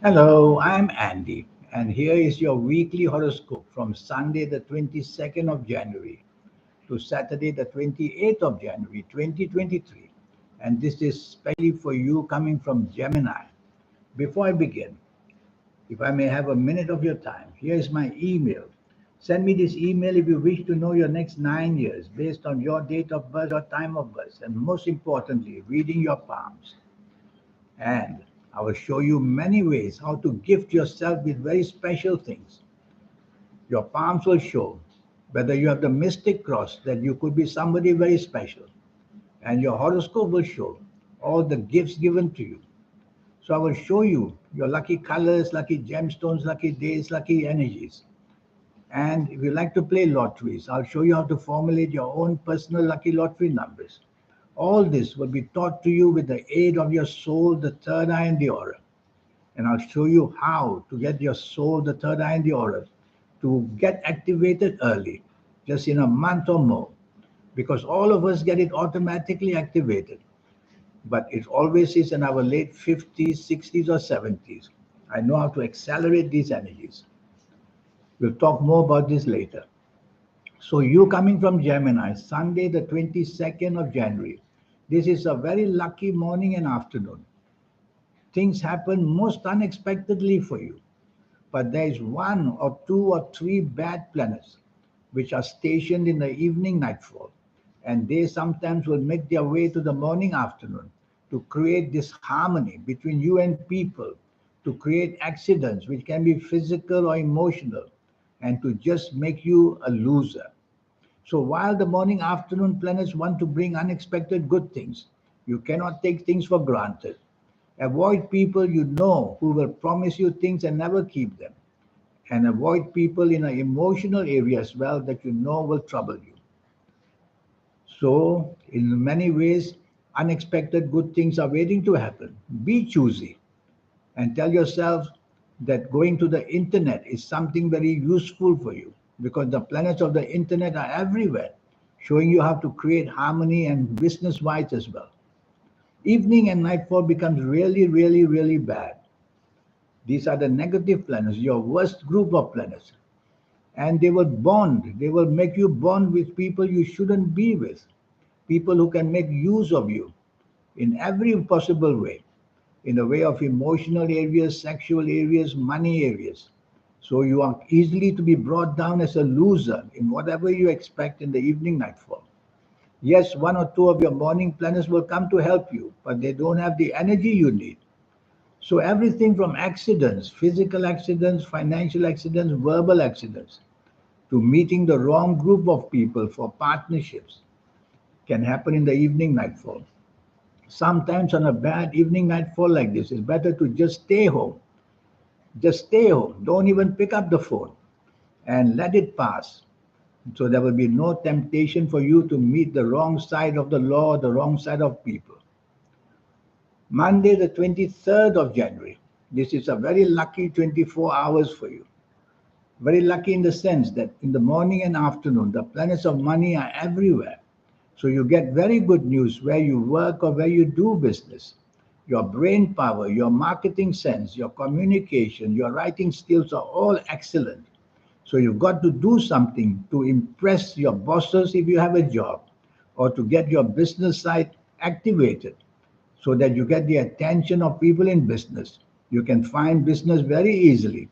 Hello, I'm Andy, and here is your weekly horoscope from Sunday, the 22nd of January to Saturday, the 28th of January, 2023. And this is specially for you coming from Gemini. Before I begin, if I may have a minute of your time, here is my email. Send me this email if you wish to know your next 9 years based on your date of birth or time of birth, and most importantly, reading your palms. And I will show you many ways how to gift yourself with very special things. Your palms will show whether you have the mystic cross that you could be somebody very special. And your horoscope will show all the gifts given to you. So I will show you your lucky colors, lucky gemstones, lucky days, lucky energies. And if you like to play lotteries, I'll show you how to formulate your own personal lucky lottery numbers. All this will be taught to you with the aid of your soul, the third eye, and the aura. And I'll show you how to get your soul, the third eye, and the aura to get activated early, just in a month or more, because all of us get it automatically activated, but it always is in our late 50s, 60s, or 70s. I know how to accelerate these energies. We'll talk more about this later. So, you coming from Gemini, Sunday, the 22nd of January, this is a very lucky morning and afternoon. Things happen most unexpectedly for you. But there is one or two or three bad planets which are stationed in the evening nightfall, and they sometimes will make their way to the morning afternoon to create disharmony between you and people, to create accidents which can be physical or emotional, and to just make you a loser. So while the morning afternoon planets want to bring unexpected good things, you cannot take things for granted. Avoid people you know who will promise you things and never keep them, and avoid people in an emotional area as well that you know will trouble you. So, in many ways, unexpected good things are waiting to happen. Be choosy and tell yourself that going to the internet is something very useful for you because the planets of the internet are everywhere, showing you how to create harmony and business wise as well. Evening and nightfall becomes really, really, really bad. These are the negative planets, your worst group of planets. And they will bond. They will make you bond with people you shouldn't be with, people who can make use of you in every possible way, in the way of emotional areas, sexual areas, money areas. So you are easily to be brought down as a loser in whatever you expect in the evening nightfall. Yes, one or two of your morning planners will come to help you, but they don't have the energy you need. So everything from accidents, physical accidents, financial accidents, verbal accidents, to meeting the wrong group of people for partnerships can happen in the evening nightfall. Sometimes on a bad evening nightfall like this, it's better to just stay home. Just stay home. Don't even pick up the phone and let it pass. So there will be no temptation for you to meet the wrong side of the law, the wrong side of people. Monday, the 23rd of January. This is a very lucky 24 hours for you. Very lucky in the sense that in the morning and afternoon, the planets of money are everywhere. So you get very good news where you work or where you do business. Your brain power, your marketing sense, your communication, your writing skills are all excellent. So you've got to do something to impress your bosses if you have a job, or to get your business side activated so that you get the attention of people in business. You can find business very easily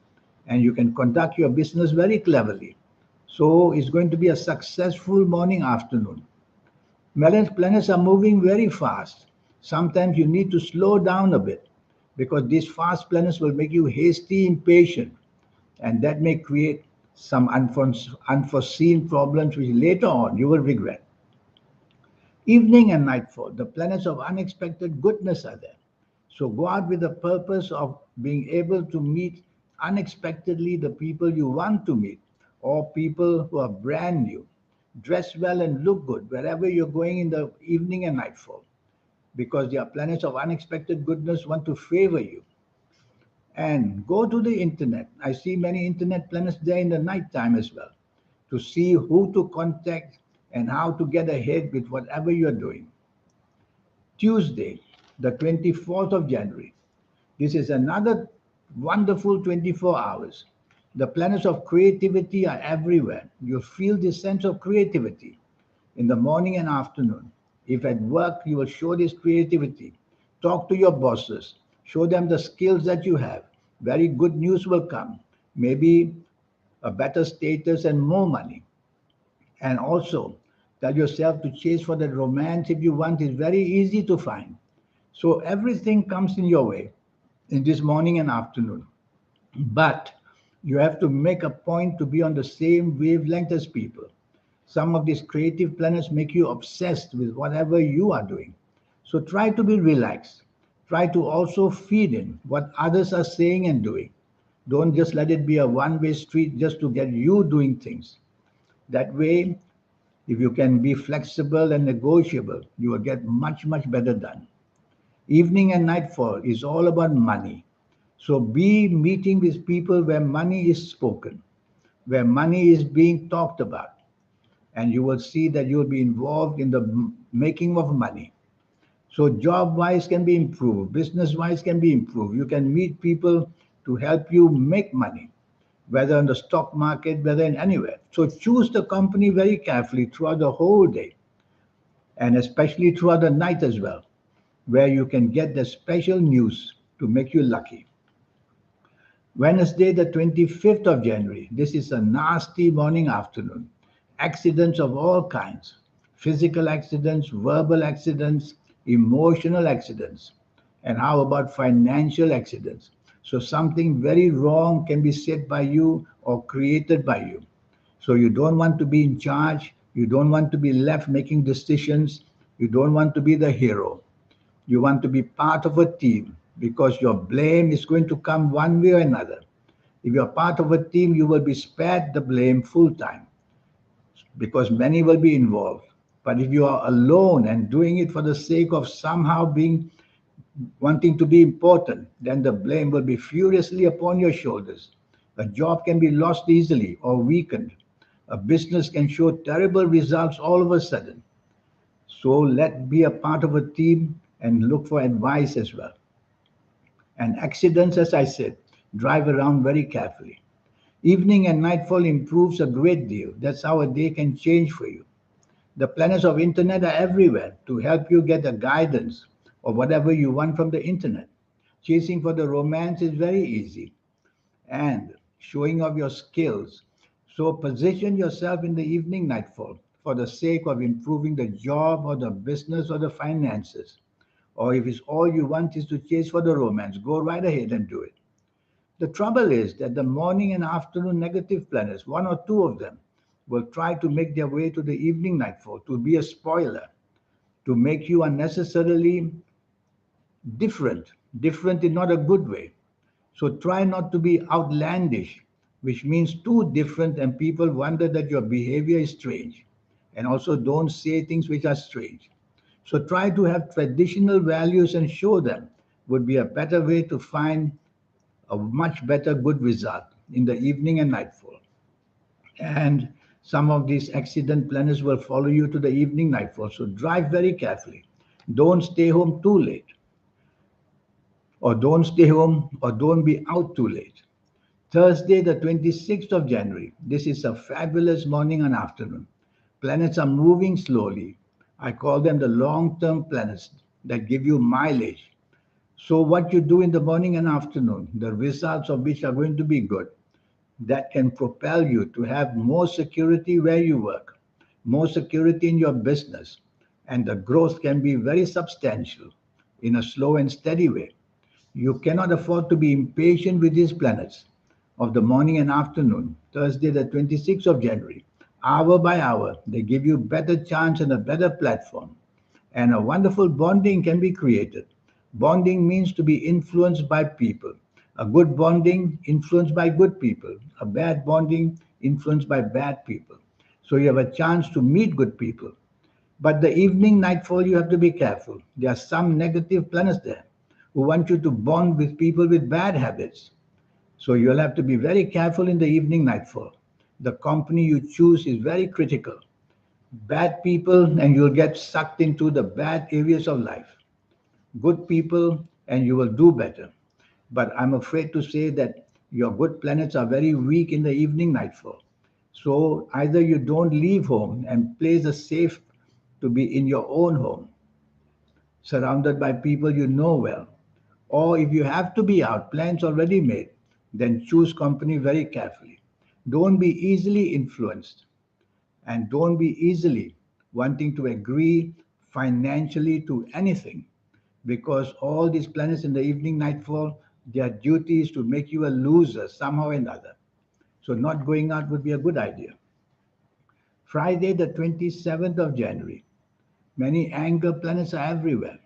and you can conduct your business very cleverly. So it's going to be a successful morning afternoon. Planets are moving very fast. Sometimes you need to slow down a bit because these fast planets will make you hasty, impatient, and that may create some unforeseen problems which later on you will regret. Evening and nightfall, the planets of unexpected goodness are there. So go out with the purpose of being able to meet unexpectedly the people you want to meet or people who are brand new. Dress well and look good wherever you're going in the evening and nightfall because the planets of unexpected goodness want to favor you. And go to the internet. I see many internet planets there in the night time as well to see who to contact and how to get ahead with whatever you're doing. Tuesday, the 24th of January. This is another Wonderful 24 hours. The planets of creativity are everywhere. You'll feel this sense of creativity in the morning and afternoon. If at work, you will show this creativity. Talk to your bosses. Show them the skills that you have. Very good news will come. Maybe a better status and more money. And also, tell yourself to chase for that romance if you want. It's very easy to find. So everything comes in your way in this morning and afternoon. But you have to make a point to be on the same wavelength as people. Some of these creative planets make you obsessed with whatever you are doing. So try to be relaxed. Try to also feed in what others are saying and doing. Don't just let it be a one way street just to get you doing things. That way, if you can be flexible and negotiable, you will get much, much better done. Evening and nightfall is all about money. So be meeting with people where money is spoken, where money is being talked about, and you will see that you will be involved in the making of money. So job wise can be improved, business wise can be improved. You can meet people to help you make money, whether on the stock market, whether in anywhere. So choose the company very carefully throughout the whole day and especially throughout the night as well, where you can get the special news to make you lucky. Wednesday, the 25th of January. This is a nasty morning afternoon. Accidents of all kinds, physical accidents, verbal accidents, emotional accidents. And how about financial accidents? So, something very wrong can be said by you or created by you. So, you don't want to be in charge. You don't want to be left making decisions. You don't want to be the hero. You want to be part of a team because your blame is going to come one way or another. If you're part of a team, you will be spared the blame full time because many will be involved. But if you are alone and doing it for the sake of somehow being wanting to be important, then the blame will be furiously upon your shoulders. A job can be lost easily or weakened. A business can show terrible results all of a sudden. So let be a part of a team and look for advice as well. And accidents, as I said, drive around very carefully. Evening and nightfall improves a great deal. That's how a day can change for you. The planets of internet are everywhere to help you get the guidance or whatever you want from the internet. Chasing for the romance is very easy and showing off your skills. So position yourself in the evening nightfall for the sake of improving the job or the business or the finances. Or if it's all you want is to chase for the romance, go right ahead and do it. The trouble is that the morning and afternoon negative planets, one or two of them, will try to make their way to the evening nightfall to be a spoiler, to make you unnecessarily different. Different in not a good way. So try not to be outlandish, which means too different, and people wonder that your behavior is strange. And also don't say things which are strange. So try to have traditional values and show them would be a better way to find a much better good result in the evening and nightfall. And some of these accident planners will follow you to the evening nightfall. So drive very carefully. Don't stay home too late, or don't stay home, or don't be out too late. Thursday, the 26th of January. This is a fabulous morning and afternoon. Planets are moving slowly. I call them the long term planets that give you mileage. So, what you do in the morning and afternoon, the results of which are going to be good, that can propel you to have more security where you work, more security in your business, and the growth can be very substantial in a slow and steady way. You cannot afford to be impatient with these planets of the morning and afternoon, Thursday, the 26th of January. Hour by hour, they give you better chance and a better platform. And a wonderful bonding can be created. Bonding means to be influenced by people. A good bonding influenced by good people. A bad bonding influenced by bad people. So you have a chance to meet good people. But the evening nightfall, you have to be careful. There are some negative planets there who want you to bond with people with bad habits. So you'll have to be very careful in the evening nightfall. The company you choose is very critical. Bad people, and you'll get sucked into the bad areas of life. Good people, and you will do better. But I'm afraid to say that your good planets are very weak in the evening nightfall. So either you don't leave home and play the safe to be in your own home, surrounded by people you know well. Or if you have to be out, plans already made, then choose company very carefully. Don't be easily influenced and don't be easily wanting to agree financially to anything because all these planets in the evening nightfall, their duty is to make you a loser somehow or another. So not going out would be a good idea. Friday, the 27th of January. Many anger planets are everywhere.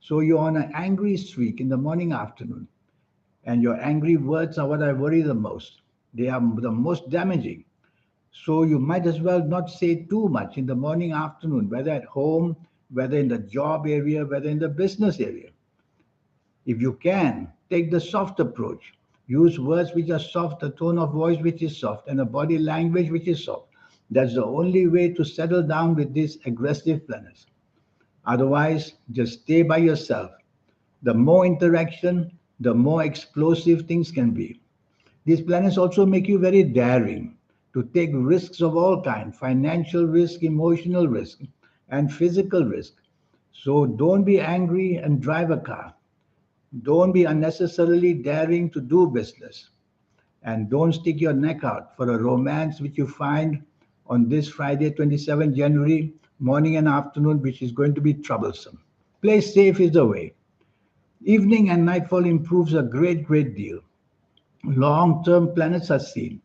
So you're on an angry streak in the morning afternoon. And your angry words are what I worry the most. They are the most damaging. So you might as well not say too much in the morning, afternoon, whether at home, whether in the job area, whether in the business area. If you can, take the soft approach. Use words which are soft, a tone of voice which is soft, and a body language which is soft. That's the only way to settle down with these aggressive planners. Otherwise, just stay by yourself. The more interaction, the more explosive things can be. These planets also make you very daring to take risks of all kinds, financial risk, emotional risk, and physical risk. So don't be angry and drive a car. Don't be unnecessarily daring to do business. And don't stick your neck out for a romance which you find on this Friday, 27 January, morning and afternoon, which is going to be troublesome. Play safe is the way. Evening and nightfall improves a great deal. Long-term planets are seen,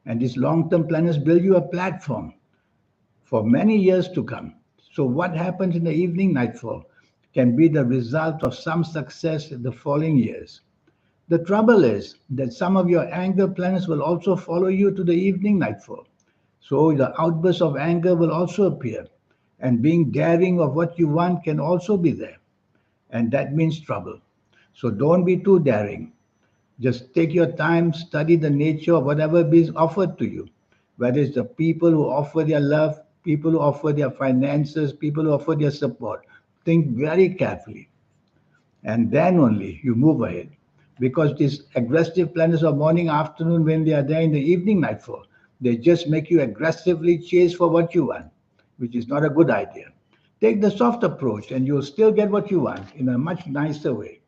and these long-term planets build you a platform for many years to come. So what happens in the evening nightfall can be the result of some success in the following years. The trouble is that some of your anger planets will also follow you to the evening nightfall. So the outbursts of anger will also appear, and being daring of what you want can also be there, and that means trouble. So don't be too daring. Just take your time, study the nature of whatever is offered to you, whether it's the people who offer their love, people who offer their finances, people who offer their support. Think very carefully, and then only you move ahead. Because these aggressive planets of morning, afternoon, when they are there in the evening nightfall, they just make you aggressively chase for what you want, which is not a good idea. Take the soft approach, and you'll still get what you want in a much nicer way.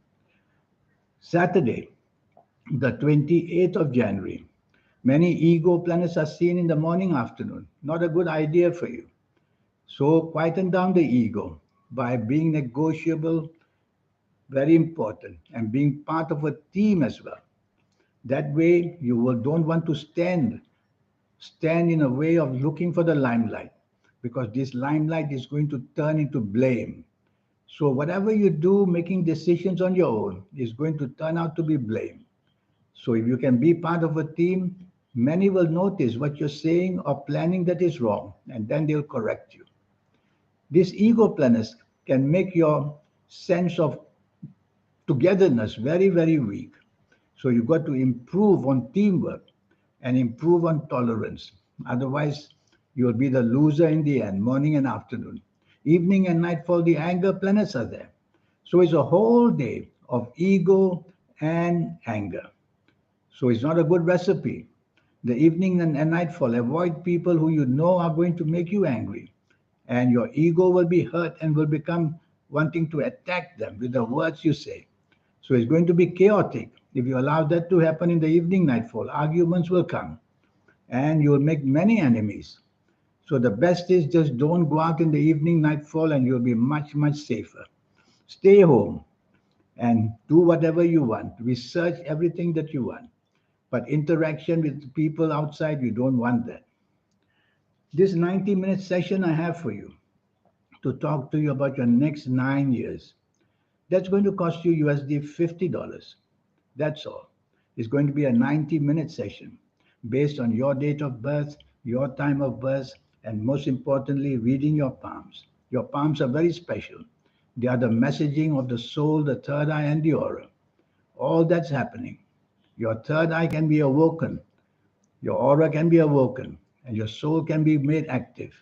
Saturday, the 28th of January. Many ego planets are seen in the morning afternoon. Not a good idea for you. So quieten down the ego by being negotiable, very important, and being part of a team as well. That way you will don't want to stand in a way of looking for the limelight because this limelight is going to turn into blame. So whatever you do, making decisions on your own is going to turn out to be blame. So if you can be part of a team, many will notice what you're saying or planning that is wrong, and then they'll correct you. These ego planets can make your sense of togetherness very weak. So you've got to improve on teamwork and improve on tolerance. Otherwise, you'll be the loser in the end, morning and afternoon. Evening and nightfall, the anger planets are there. So it's a whole day of ego and anger. So it's not a good recipe. The evening and nightfall, avoid people who you know are going to make you angry. And your ego will be hurt and will become wanting to attack them with the words you say. So it's going to be chaotic. If you allow that to happen in the evening nightfall, arguments will come and you will make many enemies. So the best is just don't go out in the evening nightfall and you'll be much safer. Stay home and do whatever you want. Research everything that you want. But interaction with people outside, you don't want that. This 90-minute session I have for you to talk to you about your next 9 years. That's going to cost you USD $50. That's all. It's going to be a 90-minute session based on your date of birth, your time of birth, and most importantly, reading your palms. Your palms are very special. They are the messaging of the soul, the third eye, and the aura. All that's happening. Your third eye can be awoken, your aura can be awoken, and your soul can be made active.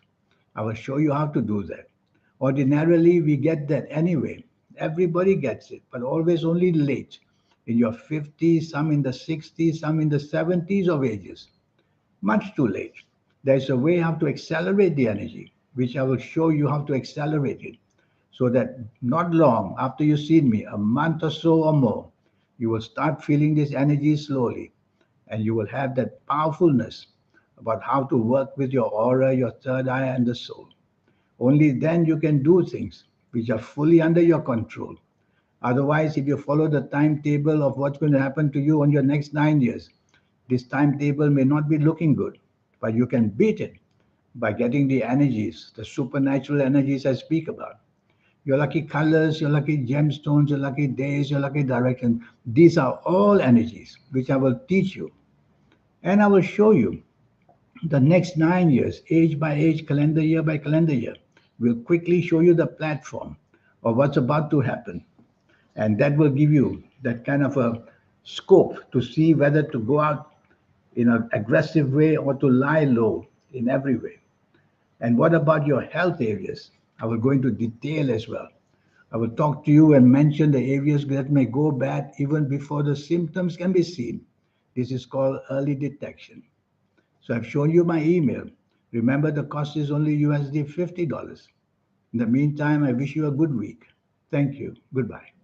I will show you how to do that. Ordinarily, we get that anyway. Everybody gets it, but always only late. in your 50s, some in the 60s, some in the 70s of ages. Much too late. There's a way how to accelerate the energy, which I will show you how to accelerate it, so that not long after you've seen me, a month or so or more, you will start feeling this energy slowly, and you will have that powerfulness about how to work with your aura, your third eye, and the soul. Only then you can do things which are fully under your control. Otherwise, if you follow the timetable of what's going to happen to you on your next 9 years, this timetable may not be looking good, but you can beat it by getting the energies, the supernatural energies I speak about. Your lucky colors, your lucky gemstones, your lucky days, your lucky direction. These are all energies which I will teach you. And I will show you the next 9 years, age by age, calendar year by calendar year. We'll quickly show you the platform of what's about to happen. And that will give you that kind of a scope to see whether to go out in an aggressive way or to lie low in every way. And what about your health areas? I will go into detail as well. I will talk to you and mention the areas that may go bad even before the symptoms can be seen. This is called early detection. So I've shown you my email. Remember, the cost is only USD $50. In the meantime, I wish you a good week. Thank you. Goodbye.